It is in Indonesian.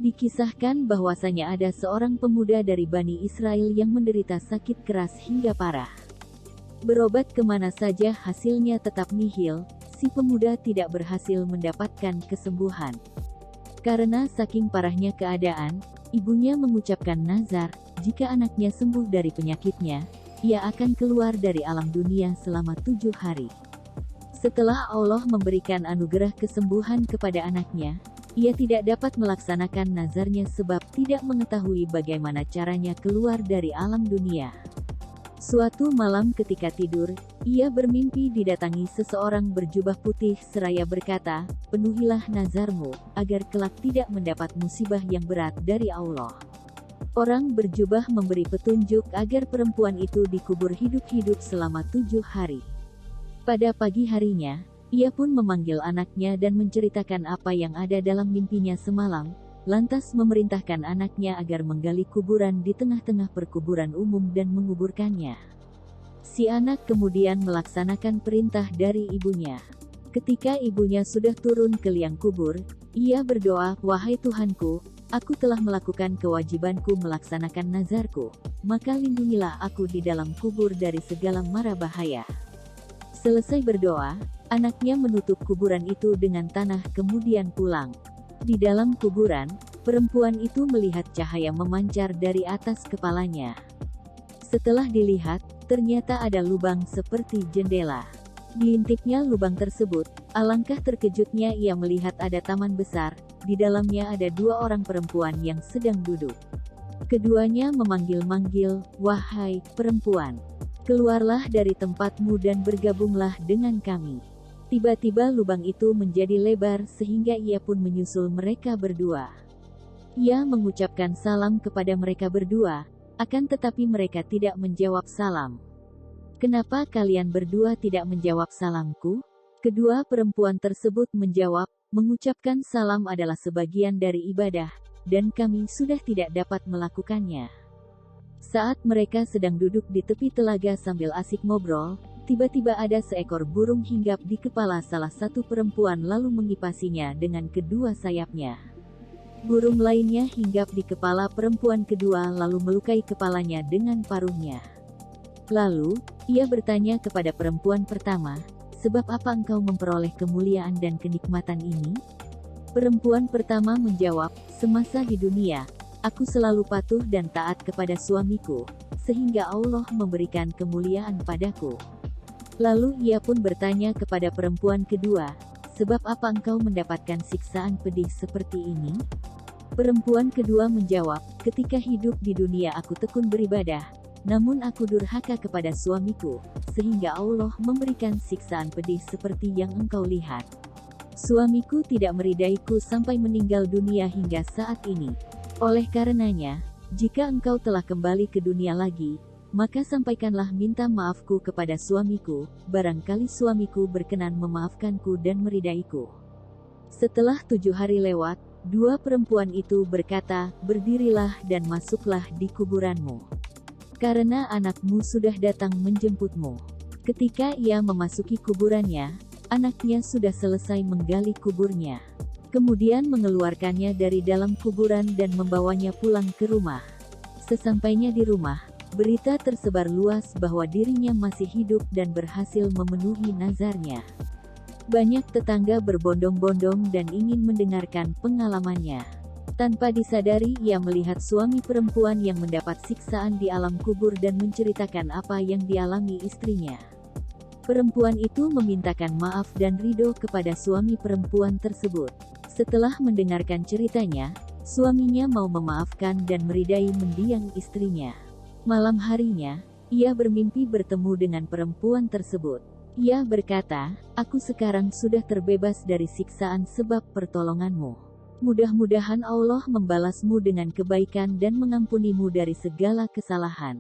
Dikisahkan bahwasanya ada seorang pemuda dari Bani Israel yang menderita sakit keras hingga parah. Berobat kemana saja hasilnya tetap nihil, si pemuda tidak berhasil mendapatkan kesembuhan. Karena saking parahnya keadaan, ibunya mengucapkan nazar, jika anaknya sembuh dari penyakitnya, ia akan keluar dari alam dunia selama 7 hari. Setelah Allah memberikan anugerah kesembuhan kepada anaknya, ia tidak dapat melaksanakan nazarnya sebab tidak mengetahui bagaimana caranya keluar dari alam dunia. Suatu malam ketika tidur, ia bermimpi didatangi seseorang berjubah putih seraya berkata, "Penuhilah nazarmu, agar kelak tidak mendapat musibah yang berat dari Allah." Orang berjubah memberi petunjuk agar perempuan itu dikubur hidup-hidup selama 7 hari. Pada pagi harinya, ia pun memanggil anaknya dan menceritakan apa yang ada dalam mimpinya semalam, lantas memerintahkan anaknya agar menggali kuburan di tengah-tengah perkuburan umum dan menguburkannya. Si anak kemudian melaksanakan perintah dari ibunya. Ketika ibunya sudah turun ke liang kubur, ia berdoa, "Wahai Tuhanku, aku telah melakukan kewajibanku melaksanakan nazarku, maka lindungilah aku di dalam kubur dari segala mara bahaya." Selesai berdoa, anaknya menutup kuburan itu dengan tanah kemudian pulang. Di dalam kuburan, perempuan itu melihat cahaya memancar dari atas kepalanya. Setelah dilihat, ternyata ada lubang seperti jendela. Diintipnya lubang tersebut, alangkah terkejutnya ia melihat ada taman besar, di dalamnya ada 2 orang perempuan yang sedang duduk. Keduanya memanggil-manggil, "Wahai perempuan, keluarlah dari tempatmu dan bergabunglah dengan kami." Tiba-tiba lubang itu menjadi lebar sehingga ia pun menyusul mereka berdua. Ia mengucapkan salam kepada mereka berdua, akan tetapi mereka tidak menjawab salam. "Kenapa kalian berdua tidak menjawab salamku?" Kedua perempuan tersebut menjawab, "Mengucapkan salam adalah sebagian dari ibadah, dan kami sudah tidak dapat melakukannya." Saat mereka sedang duduk di tepi telaga sambil asik ngobrol, tiba-tiba ada seekor burung hinggap di kepala salah satu perempuan lalu mengipasinya dengan kedua sayapnya. Burung lainnya hinggap di kepala perempuan kedua lalu melukai kepalanya dengan paruhnya. Lalu, ia bertanya kepada perempuan pertama, "Sebab apa engkau memperoleh kemuliaan dan kenikmatan ini?" Perempuan pertama menjawab, "Semasa di dunia, aku selalu patuh dan taat kepada suamiku, sehingga Allah memberikan kemuliaan padaku." Lalu ia pun bertanya kepada perempuan kedua, "Sebab apa engkau mendapatkan siksaan pedih seperti ini?" Perempuan kedua menjawab, "Ketika hidup di dunia aku tekun beribadah, namun aku durhaka kepada suamiku, sehingga Allah memberikan siksaan pedih seperti yang engkau lihat. Suamiku tidak meridaiku sampai meninggal dunia hingga saat ini. Oleh karenanya, jika engkau telah kembali ke dunia lagi, maka sampaikanlah minta maafku kepada suamiku, barangkali suamiku berkenan memaafkanku dan meridaiku." Setelah 7 hari lewat, 2 perempuan itu berkata, "Berdirilah dan masuklah di kuburanmu. Karena anakmu sudah datang menjemputmu." Ketika ia memasuki kuburannya, anaknya sudah selesai menggali kuburnya. Kemudian mengeluarkannya dari dalam kuburan dan membawanya pulang ke rumah. Sesampainya di rumah, berita tersebar luas bahwa dirinya masih hidup dan berhasil memenuhi nazarnya. Banyak tetangga berbondong-bondong dan ingin mendengarkan pengalamannya. Tanpa disadari ia melihat suami perempuan yang mendapat siksaan di alam kubur dan menceritakan apa yang dialami istrinya. Perempuan itu memintakan maaf dan ridho kepada suami perempuan tersebut. Setelah mendengarkan ceritanya, suaminya mau memaafkan dan meridai mendiang istrinya. Malam harinya, ia bermimpi bertemu dengan perempuan tersebut. Ia berkata, "Aku sekarang sudah terbebas dari siksaan sebab pertolonganmu. Mudah-mudahan Allah membalasmu dengan kebaikan dan mengampunimu dari segala kesalahan."